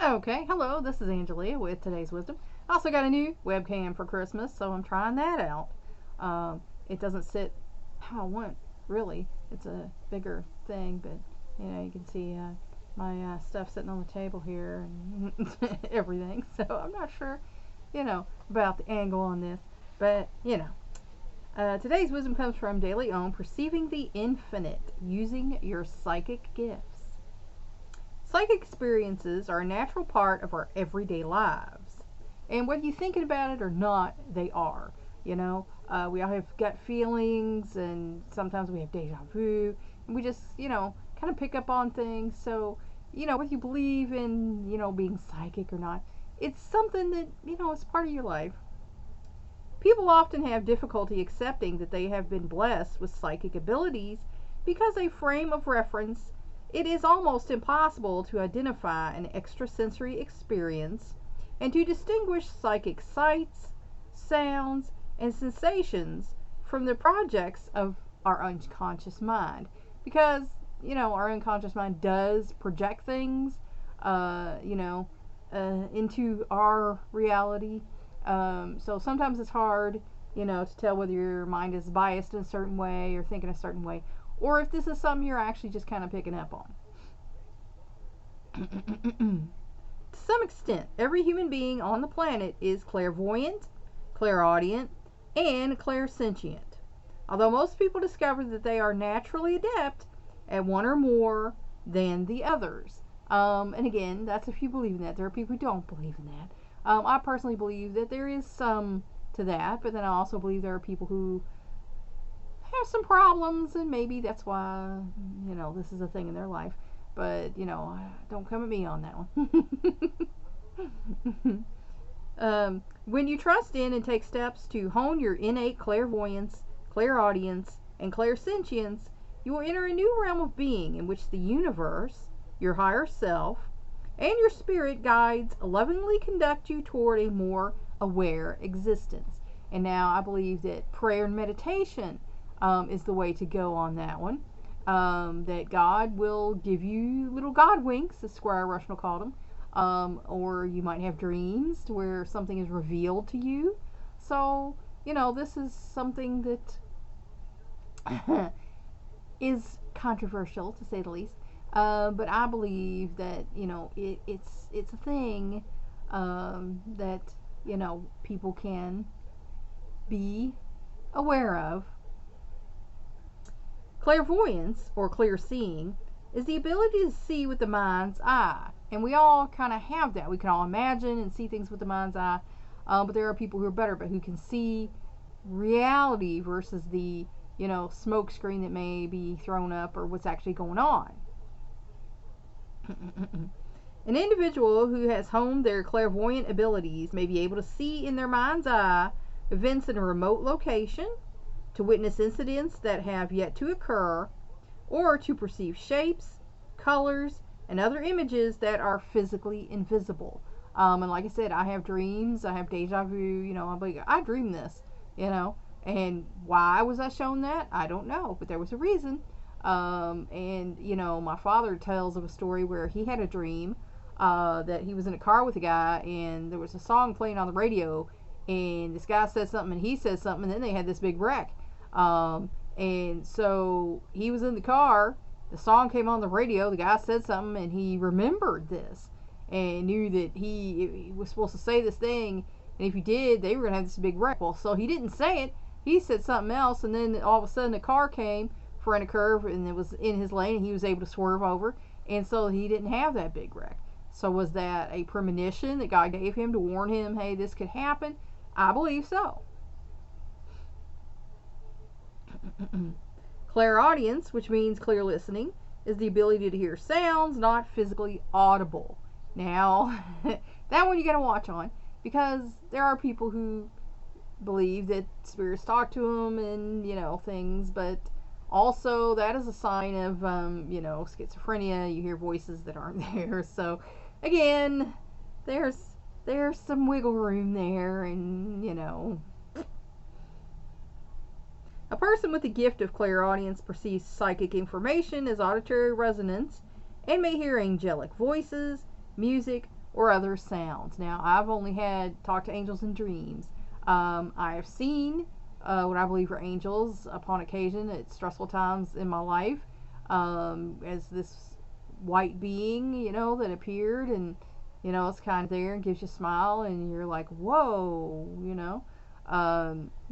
Okay, hello, this is Angelia with Today's Wisdom. I also got a new webcam for Christmas, so I'm trying that out. It doesn't sit how I want, really. It's a bigger thing, but you can see my stuff sitting on the table here and everything. So I'm not sure, about the angle on this, but today's wisdom comes from Daily Own, perceiving the infinite using your psychic gifts. Psychic experiences are a natural part of our everyday lives. And whether you think about it or not, they are. We all have gut feelings, and sometimes we have deja vu, and we just, kind of pick up on things. So, whether you believe in, being psychic or not, it's something that, is part of your life. People often have difficulty accepting that they have been blessed with psychic abilities because a frame of reference. It is almost impossible to identify an extrasensory experience and to distinguish psychic sights, sounds, and sensations from the projects of our unconscious mind. Because, our unconscious mind does project things, into our reality. So sometimes it's hard, to tell whether your mind is biased in a certain way or thinking a certain way, or if this is something you're actually just kind of picking up on. To some extent, every human being on the planet is clairvoyant, clairaudient, and clairsentient. Although most people discover that they are naturally adept at one or more than the others. And again, that's if you believe in that. There are people who don't believe in that. I personally believe that there is some to that, but then I also believe there are people who have some problems, and maybe that's why this is a thing in their life. But don't come at me on that one. When you trust in and take steps to hone your innate clairvoyance, clairaudience, and clairsentience, you will enter a new realm of being in which the universe, your higher self, and your spirit guides lovingly conduct you toward a more aware existence. And now I believe that prayer and meditation is the way to go on that one. That God will give you little God winks, as Squire Rushmore called them. Or you might have dreams where something is revealed to you. So, this is something that is controversial, to say the least. But I believe that, it's a thing that, people can be aware of. Clairvoyance, or clear seeing, is the ability to see with the mind's eye. And we all kind of have that. We can all imagine and see things with the mind's eye. But there are people who are better, but who can see reality versus the, smoke screen that may be thrown up or what's actually going on. An individual who has honed their clairvoyant abilities may be able to see in their mind's eye events in a remote location, to witness incidents that have yet to occur, or to perceive shapes, colors, and other images that are physically invisible. And like I said, I have dreams, I have deja vu, I'm like, I dreamed this, and why was I shown that? I don't know, but there was a reason. And my father tells of a story where he had a dream that he was in a car with a guy, and there was a song playing on the radio, and this guy said something and he said something, and then they had this big wreck. And so he was in the car, the song came on the radio, the guy said something, and he remembered this and knew that he was supposed to say this thing, and if he did, they were going to have this big wreck. Well, so he didn't say it, he said something else, and then all of a sudden the car came for a curve, and it was in his lane, and he was able to swerve over, and so he didn't have that big wreck. So was that a premonition that God gave him to warn him, hey, this could happen? I believe so. Clairaudience, which means clear listening, is the ability to hear sounds not physically audible. Now, that one you gotta watch on, because there are people who believe that spirits talk to them and, things, but also that is a sign of, schizophrenia. You hear voices that aren't there. So, again, there's some wiggle room there, and, A person with the gift of clairaudience perceives psychic information as auditory resonance and may hear angelic voices, music, or other sounds. Now, I've only had talked to angels in dreams. I have seen what I believe are angels upon occasion at stressful times in my life, as this white being, that appeared, and it's kind of there and gives you a smile, and you're like, whoa.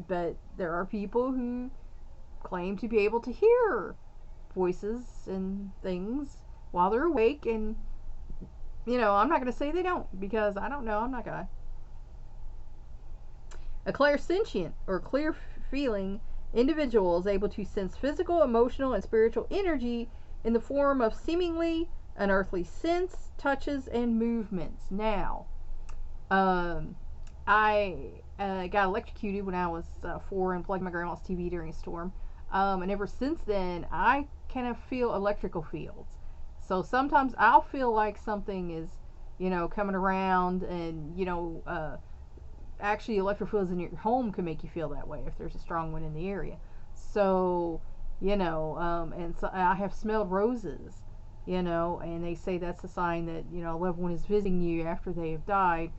But there are people who claim to be able to hear voices and things while they're awake, and I'm not going to say they don't, because I don't know. I'm not going to. A clairsentient or clear feeling individual is able to sense physical, emotional, and spiritual energy in the form of seemingly unearthly scents, touches, and movements. Now, I got electrocuted when I was 4 and plugged my grandma's TV during a storm. And ever since then, I kind of feel electrical fields. So sometimes I'll feel like something is, coming around, and, actually electrical fields in your home can make you feel that way if there's a strong wind in the area. So, and so I have smelled roses, and they say that's a sign that, a loved one is visiting you after they have died.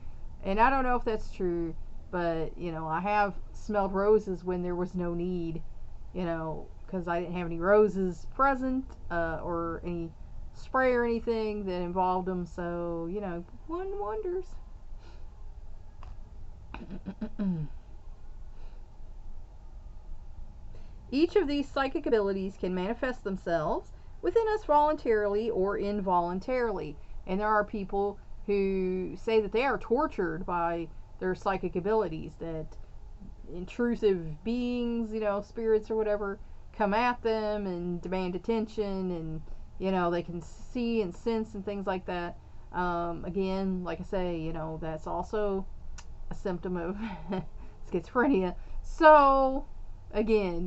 And I don't know if that's true, but, I have smelled roses when there was no need, because I didn't have any roses present, or any spray or anything that involved them. So, one wonders. Each of these psychic abilities can manifest themselves within us voluntarily or involuntarily. And there are people who say that they are tortured by their psychic abilities, that intrusive beings, spirits or whatever, come at them and demand attention, and, they can see and sense and things like that. Again, like I say, that's also a symptom of schizophrenia. So, again,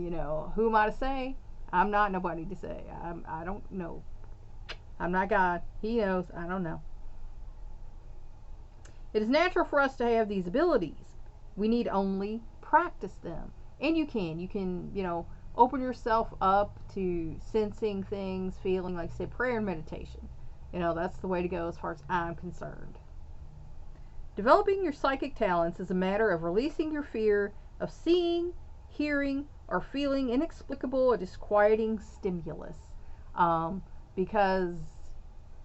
who am I to say? I'm not nobody to say. I don't know. I'm not God. He knows. I don't know. It is natural for us to have these abilities. We need only practice them. And you can, open yourself up to sensing things, feeling, like I said, prayer and meditation. That's the way to go as far as I'm concerned. Developing your psychic talents is a matter of releasing your fear of seeing, hearing, or feeling inexplicable or disquieting stimulus. Because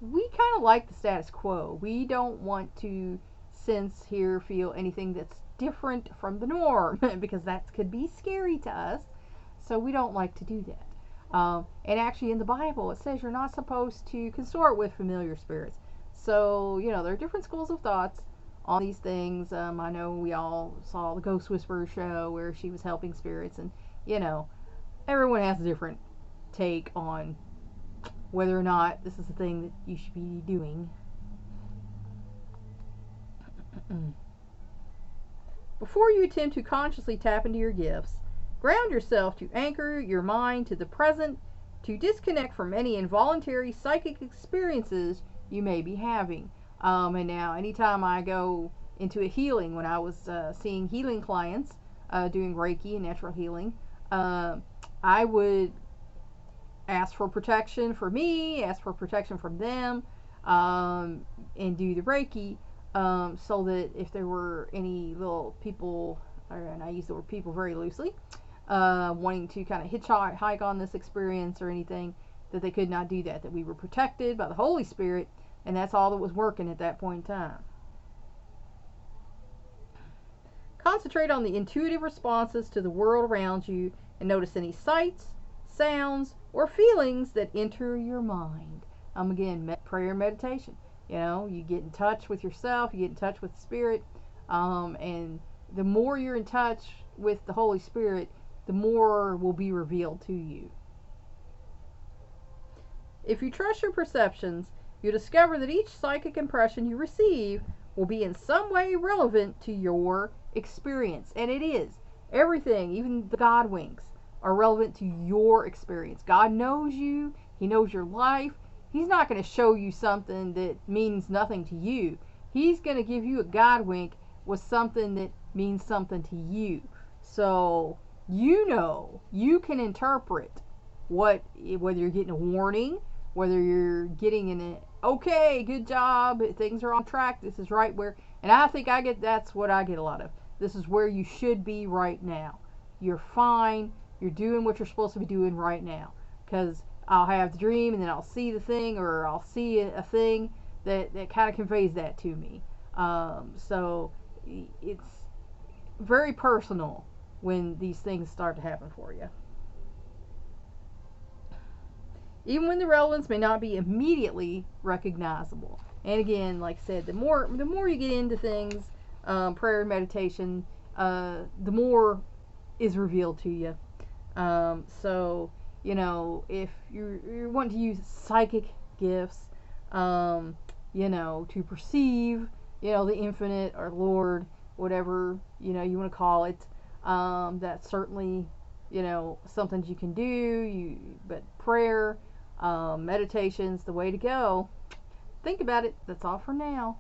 we kind of like the status quo. We don't want to sense, hear, feel anything that's different from the norm, because that could be scary to us. So we don't like to do that. And actually in the Bible it says you're not supposed to consort with familiar spirits. So, there are different schools of thoughts on these things. I know we all saw the Ghost Whisperer show where she was helping spirits, and everyone has a different take on whether or not this is a thing that you should be doing. Before you attempt to consciously tap into your gifts, ground yourself to anchor your mind to the present, to disconnect from any involuntary psychic experiences you may be having. And now, anytime I go into a healing, when I was seeing healing clients, doing Reiki and natural healing, I would ask for protection for me, ask for protection from them, and do the Reiki, so that if there were any little people, and I use the word people very loosely, wanting to kind of hitchhike on this experience or anything, that they could not do that we were protected by the Holy Spirit. And that's all that was working at that point in time. Concentrate on the intuitive responses to the world around you, and notice any sights, sounds, or feelings that enter your mind. Again, prayer and meditation. You get in touch with yourself, you get in touch with the Spirit, and the more you're in touch with the Holy Spirit, the more will be revealed to you. If you trust your perceptions, you'll discover that each psychic impression you receive will be in some way relevant to your experience. And it is. Everything, even the God winks, are relevant to your experience. God knows you. He knows your life. He's not going to show you something that means nothing to you. He's going to give you a God wink with something that means something to you. So, you can interpret whether you're getting a warning, whether you're getting in it, okay, good job, things are on track, this is right where, and I think that's what I get a lot of. This is where you should be right now. You're fine. You're doing what you're supposed to be doing right now. Because I'll have the dream and then I'll see the thing, or I'll see a thing that kind of conveys that to me. So it's very personal when these things start to happen for you. Even when the relevance may not be immediately recognizable. And again, like I said, the more you get into things, prayer and meditation, the more is revealed to you. So, if you want to use psychic gifts, to perceive, the infinite or Lord, whatever, you want to call it, that's certainly, something you can do. But prayer, meditation's the way to go. Think about it. That's all for now.